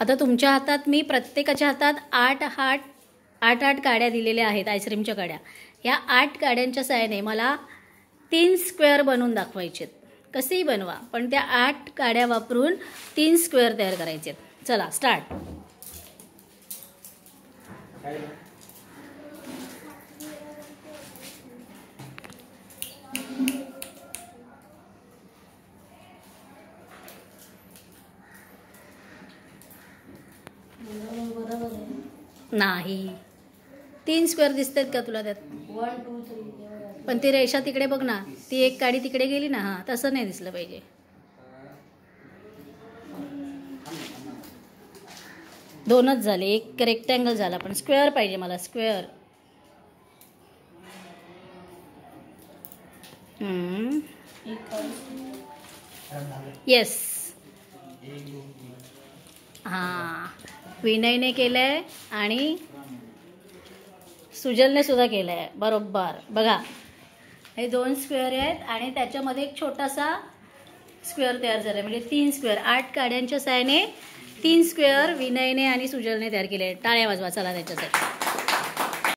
आता तुमच्या हातात मी प्रत्येकाच्या हातात 8 काड्या दिलेल्या आहेत आईस्क्रीमच्या काड्या. या 8 काड्यांच्या साहाय्याने मला 3 स्क्वेअर बनवून दाखवायचे आहेत. कसेही बनवा पण त्या 8 काड्या वापरून 3 स्क्वेअर तयार करायचे आहेत. चला स्टार्ट. नाही 3 स्क्वेअर दिसतात का तुला त्यात? 1 2 3. पण ती रेषा तिकडे बघ ना, ती एक काडी तिकडे गेली ना. हां तसं नाही दिसलं पाहिजे. 2च झाले. एक रेक्टँगल झाला पण स्क्वेअर पाहिजे मला. स्क्वेअर. येस. हां विनयने केलंय आणि सुजलने सुद्धा केलंय. बरोबर. बघा हे 2 स्क्वेअर आहेत आणि त्याच्यामध्ये एक छोटासा स्क्वेअर तयार झाला म्हणजे 3 स्क्वेअर. 8 काड्यांच्या साहाय्याने 3 स्क्वेअर विनयने आणि सुजलने तयार केले. टाळ्या वाजवा चला त्याच्यासाठी.